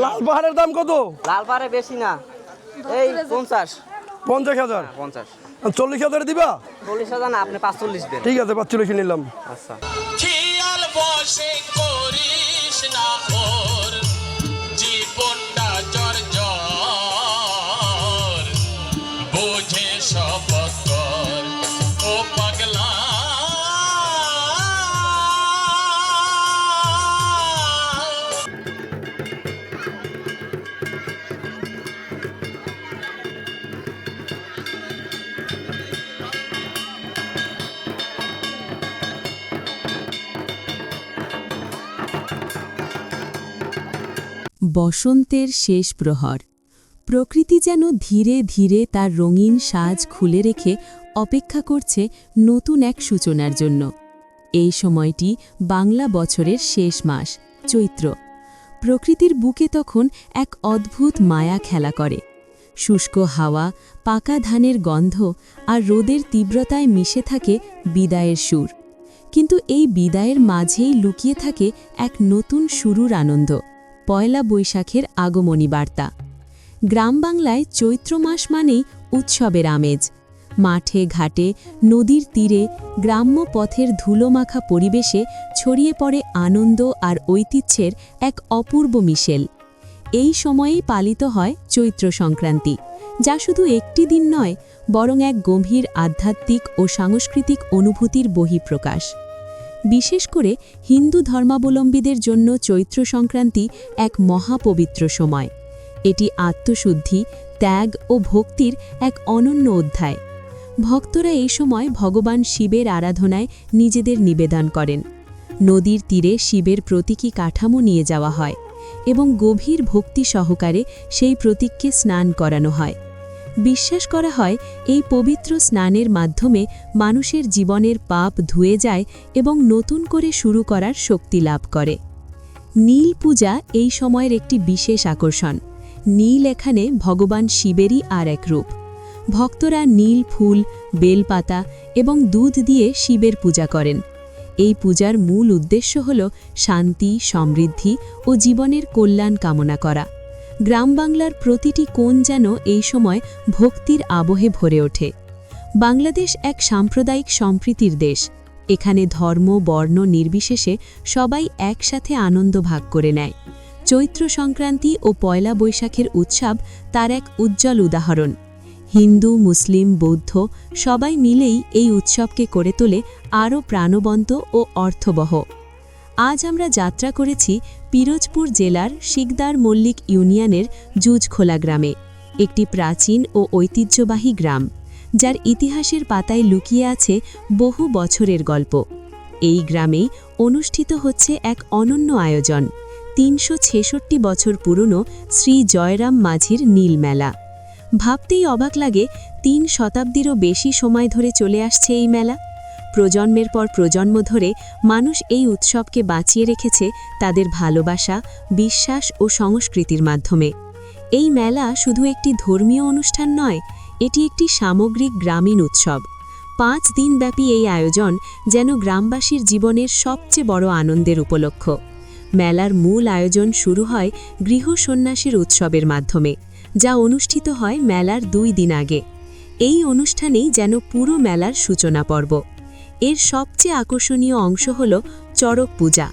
লাল পাহাড়ের দাম কত? লাল পাহাড়ে বেশি না, এই 50। 50,000। 50। 40,000 দিবা? 40,000 না, আপনি 45 দেন। ঠিক আছে, 45 নিলাম। আচ্ছা। খেয়াল বসে করিস না ওর জীবনটা জর্জর, বুঝে শপথ কর ও পাগলা। বসন্তের শেষ প্রহর। প্রকৃতি যেন ধীরে ধীরে তার রঙিন সাজ খুলে রেখে অপেক্ষা করছে নতুন এক সূচনার জন্য। এই সময়টি বাংলা বছরের শেষ মাস, চৈত্র। প্রকৃতির বুকে তখন এক অদ্ভুত মায়া খেলা করে। শুষ্ক হাওয়া, পাকা ধানের গন্ধ আর রোদের তীব্রতায় মিশে থাকে বিদায়ের সুর। কিন্তু এই বিদায়ের মাঝেই লুকিয়ে থাকে এক নতুন শুরুর আনন্দ, পয়লা বৈশাখের আগমনী বার্তা। গ্রাম বাংলায় চৈত্র মাস মানেই উৎসবের আমেজ। মাঠে ঘাটে, নদীর তীরে, গ্রাম্য পথের ধুলোমাখা পরিবেশে ছড়িয়ে পড়ে আনন্দ আর ঐতিহ্যের এক অপূর্ব মিশেল। এই সময়েই পালিত হয় চৈত্র সংক্রান্তি, যা শুধু একটি দিন নয়, বরং এক গভীর আধ্যাত্মিক ও সাংস্কৃতিক অনুভূতির বহিঃপ্রকাশ। বিশেষ করে হিন্দু ধর্মাবলম্বীদের জন্য চৈত্র সংক্রান্তি এক মহাপবিত্র সময়। এটি আত্মশুদ্ধি, ত্যাগ ও ভক্তির এক অনন্য অধ্যায়। ভক্তরা এই সময় ভগবান শিবের আরাধনায় নিজেদের নিবেদন করেন। নদীর তীরে শিবের প্রতীকী কাঠামো নিয়ে যাওয়া হয় এবং গভীর ভক্তি সহকারে সেই প্রতীককে স্নান করানো হয়। বিশ্বাস করা হয় এই পবিত্র স্নানের মাধ্যমে মানুষের জীবনের পাপ ধুয়ে যায় এবং নতুন করে শুরু করার শক্তি লাভ করে। নীল পূজা এই সময়ের একটি বিশেষ আকর্ষণ। নীল এখানে ভগবান শিবেরই আর এক রূপ। ভক্তরা নীল ফুল, বেলপাতা এবং দুধ দিয়ে শিবের পূজা করেন। এই পূজার মূল উদ্দেশ্য হল শান্তি, সমৃদ্ধি ও জীবনের কল্যাণ কামনা করা। গ্রাম বাংলার প্রতিটি কোণ যেন এই সময় ভক্তির আবহে ভরে ওঠে। বাংলাদেশ এক সাম্প্রদায়িক সম্প্রীতির দেশ। এখানে ধর্ম, বর্ণ নির্বিশেষে সবাই একসাথে আনন্দ ভাগ করে নেয়। চৈত্র সংক্রান্তি ও পয়লা বৈশাখের উৎসব তার এক উজ্জ্বল উদাহরণ। হিন্দু, মুসলিম, বৌদ্ধ সবাই মিলেই এই উৎসবকে করে তোলে আরও প্রাণবন্ত ও অর্থবহ। আজ আমরা যাত্রা করেছি পিরোজপুর জেলার শিকদার মল্লিক ইউনিয়নের জুজখোলা গ্রামে, একটি প্রাচীন ও ঐতিহ্যবাহী গ্রাম, যার ইতিহাসের পাতায় লুকিয়ে আছে বহু বছরের গল্প। এই গ্রামেই অনুষ্ঠিত হচ্ছে এক অনন্য আয়োজন, ৩৬৬ বছর পুরনো শ্রী জয়রাম মাঝির নীল মেলা। ভাবতেই অবাক লাগে, ৩ শতাব্দীরও বেশি সময় ধরে চলে আসছে এই মেলা। প্রজন্মের পর প্রজন্ম ধরে মানুষ এই উৎসবকে বাঁচিয়ে রেখেছে তাদের ভালোবাসা, বিশ্বাস ও সংস্কৃতির মাধ্যমে। এই মেলা শুধু একটি ধর্মীয় অনুষ্ঠান নয়, এটি একটি সামগ্রিক গ্রামীণ উৎসব। 5 দিনব্যাপী এই আয়োজন যেন গ্রামবাসীর জীবনের সবচেয়ে বড় আনন্দের উপলক্ষ। মেলার মূল আয়োজন শুরু হয় গৃহ সন্ন্যাসীর উৎসবের মাধ্যমে, যা অনুষ্ঠিত হয় মেলার 2 দিন আগে। এই অনুষ্ঠানেই যেন পুরো মেলার সূচনা পর্ব। এর সবচেয়ে আকর্ষণীয় অংশ হল চড়ক পূজা।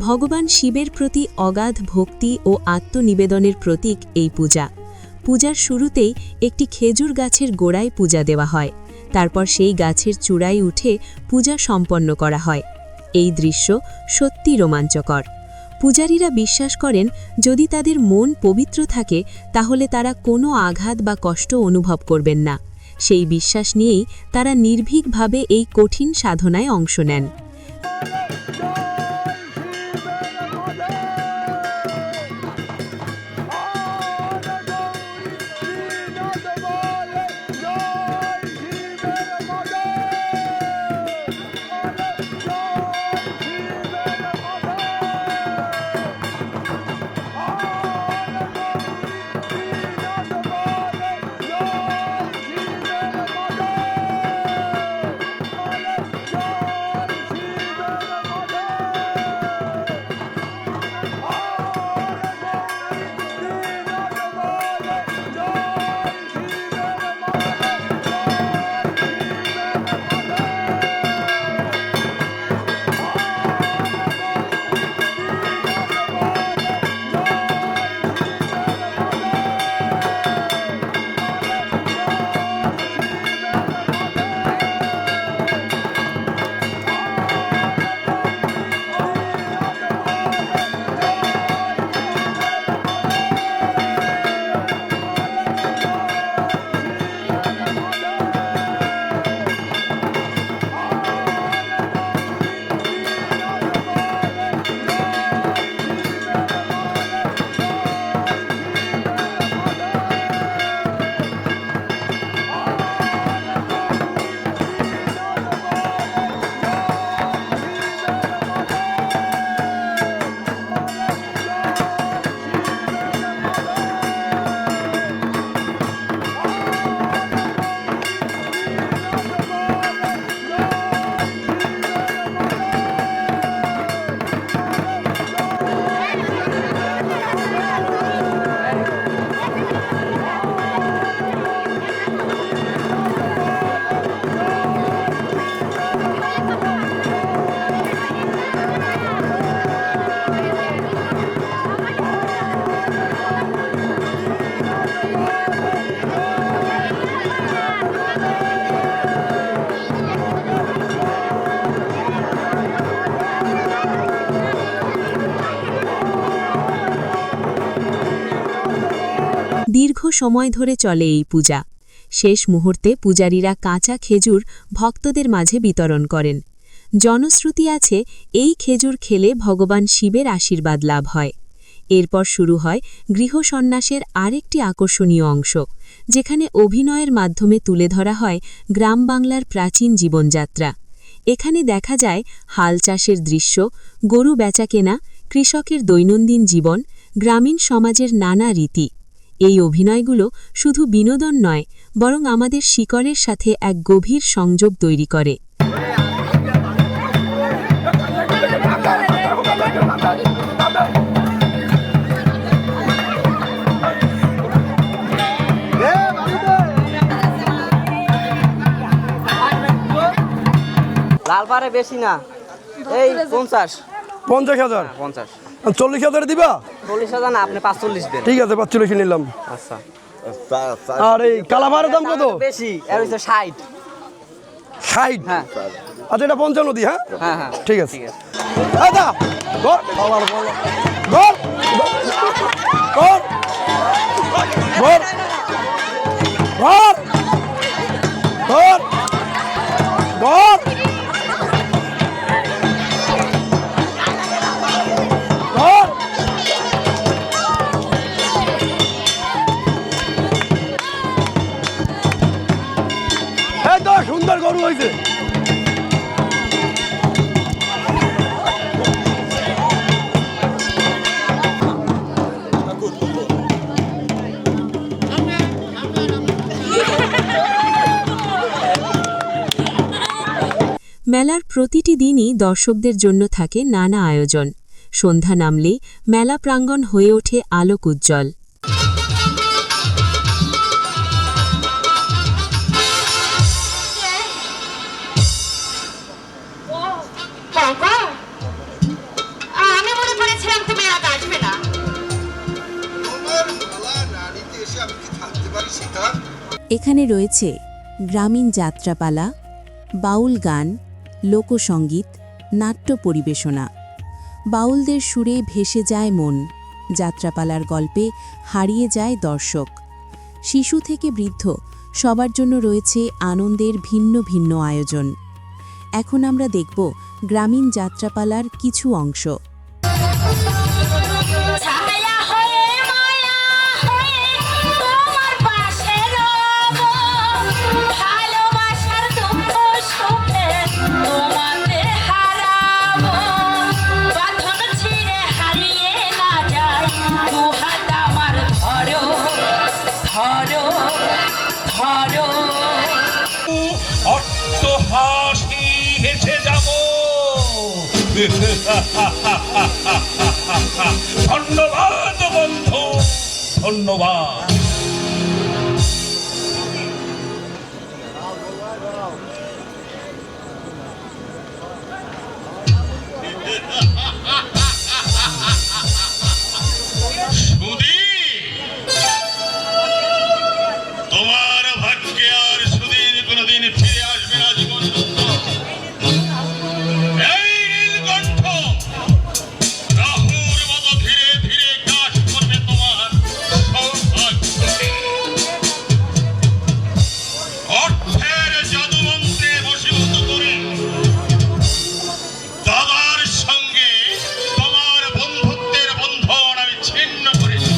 ভগবান শিবের প্রতি অগাধ ভক্তি ও আত্মনিবেদনের প্রতীক এই পূজা। পূজার শুরুতেই একটি খেজুর গাছের গোড়ায় পূজা দেওয়া হয়, তারপর সেই গাছের চূড়ায় উঠে পূজা সম্পন্ন করা হয়। এই দৃশ্য সত্যি রোমাঞ্চকর। পূজারীরা বিশ্বাস করেন, যদি তাদের মন পবিত্র থাকে তাহলে তারা কোনো আঘাত বা কষ্ট অনুভব করবেন না। সেই বিশ্বাস নিয়েই তারা নির্ভীকভাবে এই কঠিন সাধনায় অংশ নেন। দীর্ঘ সময় ধরে চলে এই পূজা। শেষ মুহূর্তে পূজারীরা কাঁচা খেজুর ভক্তদের মাঝে বিতরণ করেন। জনশ্রুতি আছে এই খেজুর খেলে ভগবান শিবের আশীর্বাদ লাভ হয়। এরপর শুরু হয় গৃহসন্ন্যাসের আরেকটি আকর্ষণীয় অংশ, যেখানে অভিনয়ের মাধ্যমে তুলে ধরা হয় গ্রাম বাংলার প্রাচীন জীবনযাত্রা। এখানে দেখা যায় হাল চাষের দৃশ্য, গরু বেচাকেনা, কৃষকের দৈনন্দিন জীবন, গ্রামীণ সমাজের নানা রীতি। এই অভিনয়গুলো শুধু বিনোদন নয়, বরং আমাদের শিকড়ের সাথে এক গভীর সংযোগ তৈরি করে। লালপাড়ে বেশি না, এই 50। 50,000 50। 40,000 দিবা? 40,000 না, আপনি 45 দেন। ঠিক আছে, 45 নিলাম। আচ্ছা, আর এই কালাভারের দাম কত? বেশি, এর হচ্ছে 60। 60? হ্যাঁ আচ্ছা, এটা 55 দি। হ্যাঁ হ্যাঁ হ্যাঁ, ঠিক আছে। ঠিক আছে। দাদা গর গর গর গর গর গর গর গর গর। এই তো সুন্দর গরু হয়েছে। মেলার প্রতিটি দিনই দর্শকদের জন্য থাকে নানা আয়োজন। সন্ধ্যা নামলেই মেলা প্রাঙ্গণ হয়ে ওঠে আলোক উজ্জ্বল। আমি মনে করেছিলাম তুমি আজ আসবে না। এখানে রয়েছে গ্রামীণ যাত্রাপালা, বাউল গান, লোকসঙ্গীত, নাট্য পরিবেশনা। বাউলদের সুরে ভেসে যায় মন, যাত্রাপালার গল্পে হারিয়ে যায় দর্শক। শিশু থেকে বৃদ্ধ সবার জন্য রয়েছে আনন্দের ভিন্ন ভিন্ন আয়োজন। এখন আমরা দেখব গ্রামীণ যাত্রাপালার কিছু অংশ। ছায়া হয়ে মায়া হয়ে তোমার পাশে রব, ভালোবাসার দুঃখ সুখে তোমাকে হারাবো, বাঁধন ছিঁড়ে হারিয়ে না যায়, দুহাত আমার ধরো ধরো ধরো। অট্টহাসি হেসে যাব। ধন্যবাদ বন্ধু, ধন্যবাদ। সুধী, তোমার ভাগ্যে আর সুধীর কোনদিন ফিরে আসবে না জীবন। এই নীলকণ্ঠ রাহুর মতো ধীরে ধীরে কাজ করবে তোমার সৌভাগ্য। অর্থের জাদুমন্ত্রে বশীভূত করে দাদার সঙ্গে তোমার বন্ধুত্বের বন্ধন আমি ছিন্ন করেছি।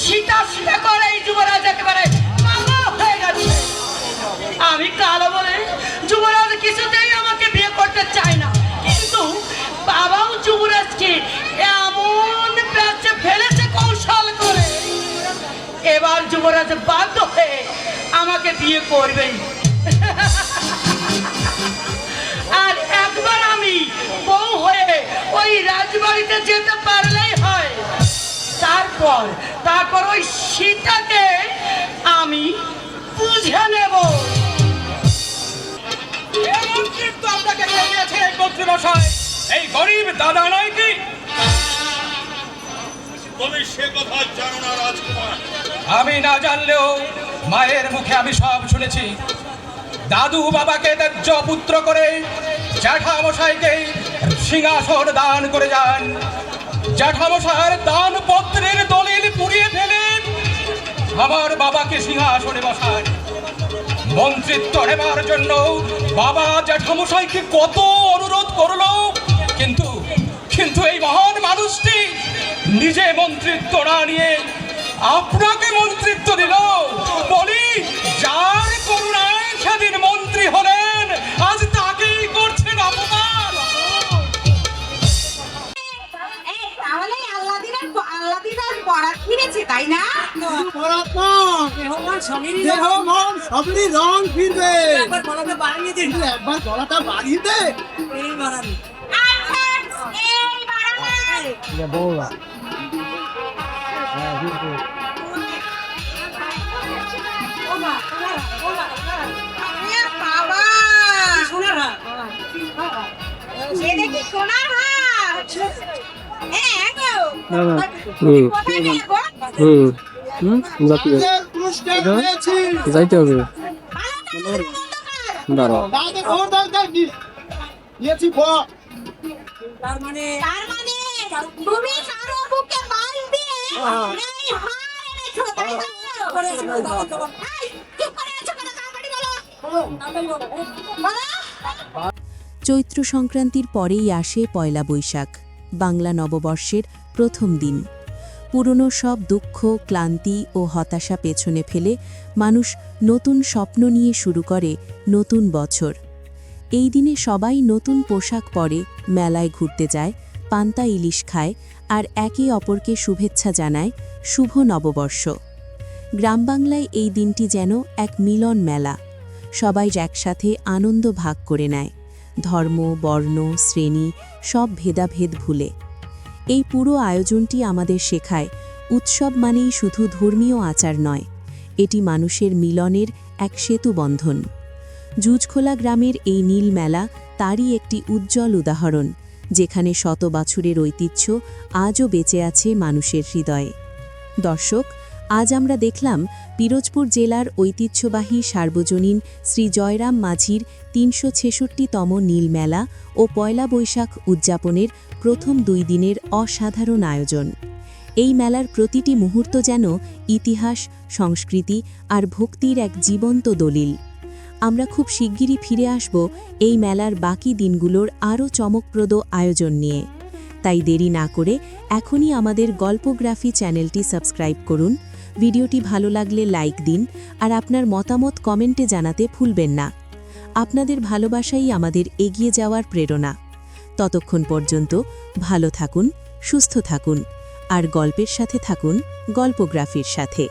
সীতা সীতা করে এই যুবরাজ একেবারে পাগল হয়ে গেছে। আমি কালো বলে যুবরাজ কিছুতেই আমাকে বিয়ে করতে চায় না, কিন্তু বাবাও যুবরাজকে এমন প্যাচে ফেলেছে কৌশল করে, এবার যুবরাজ বাধ্য হয়ে আমাকে বিয়ে করবেই। আর একবার আমি বউ হয়ে ওই রাজবাড়িতে যেতে পারলেই হয়। তারপর ওই সীতাকে আমি বুঝে নেব। আপনাকে জানিয়েছে মন্ত্রীমশাই, এই গরিব দাদা নয় কি? তুমি সে কথা জানো না রাজকুমার। আমি না জানলেও মায়ের মুখে আমি সব শুনেছি। দাদু বাবাকে ত্যায্য পুত্র করে জ্যাঠামশাইকে সিংহাসন দান করে যান। জ্যাঠামশাইয়ের দানপত্রের দলিল পুড়িয়ে ফেলে আমার বাবাকে সিংহাসনে বসান। মন্ত্রিত্ব নেবার জন্য বাবা জ্যাঠামশাইকে কত অনুরোধ করলো, কিন্তু কিন্তু এই মহান মানুষটি নিজে মন্ত্রিত্ব না নিয়ে আপনাকে মন্ত্রিত্ব দিল। বলি, যার করুণায় সেদিন মন্ত্রী হলেন, আজ তাকেই করছেন অপমান। তাহলে আল্লাদিনার বরাত ফিরেছে, তাই না? দেহ মন সবরই রং ফিরবে। একবার গলাটা বাড়িয়ে দে। আচ্ছা, এই বাড়াবাড়ি। এ বাবা! এটা কি সোনার হার? হ্যাঁ গো। কোথায় নিয়ে গো? পুরস্কার পেয়েছি। যাইতে হবে। দাঁড়াও। দাদা ওর দরকার কি? দিয়েছি বল। তার মানে তুমি কারো বুকে মাল দিয়ে এই হার এনেছো, তাই না? এই, চুপ করে আছো কেন? তাড়াতাড়ি বলো। বলো। চৈত্র সংক্রান্তির পরেই আসে পয়লা বৈশাখ, বাংলা নববর্ষের প্রথম দিন। পুরনো সব দুঃখ, ক্লান্তি ও হতাশা পেছনে ফেলে মানুষ নতুন স্বপ্ন নিয়ে শুরু করে নতুন বছর। এই দিনে সবাই নতুন পোশাক পরে, মেলায় ঘুরতে যায়, পান্তা ইলিশ খায় আর একে অপরকে শুভেচ্ছা জানায় শুভ নববর্ষ। গ্রামবাংলায় এই দিনটি যেন এক মিলন মেলা। সবাই একসাথে আনন্দ ভাগ করে নেয়, ধর্ম, বর্ণ, শ্রেণী সব ভেদাভেদ ভুলে। এই পুরো আয়োজনটি আমাদের শেখায় উৎসব মানেই শুধু ধর্মীয় আচার নয়, এটি মানুষের মিলনের এক সেতুবন্ধন। জুজখোলা গ্রামের এই নীল মেলা তারই একটি উজ্জ্বল উদাহরণ, যেখানে শত বছরের ঐতিহ্য আজও বেঁচে আছে মানুষের হৃদয়ে। দর্শক, আজ আমরা দেখলাম পিরোজপুর জেলার ঐতিহ্যবাহী সার্বজনীন শ্রী জয়রাম মাঝির ৩৬৬তম নীল মেলা ও পয়লা বৈশাখ উদযাপনের প্রথম ২ দিনের অসাধারণ আয়োজন। এই মেলার প্রতিটি মুহূর্ত যেন ইতিহাস, সংস্কৃতি আর ভক্তির এক জীবন্ত দলিল। আমরা খুব শিগগিরই ফিরে আসব এই মেলার বাকি দিনগুলোর আরও চমকপ্রদ আয়োজন নিয়ে। তাই দেরি না করে এখনই আমাদের গল্পগ্রাফি চ্যানেলটি সাবস্ক্রাইব করুন। ভিডিওটি ভালো লাগলে লাইক দিন আর আপনার মতামত কমেন্টে জানাতে ভুলবেন না। আপনাদের ভালোবাসাই আমাদের এগিয়ে যাওয়ার প্রেরণা। ততক্ষণ পর্যন্ত ভালো থাকুন, সুস্থ থাকুন আর গল্পের সাথে থাকুন গল্পগ্রাফির সাথে।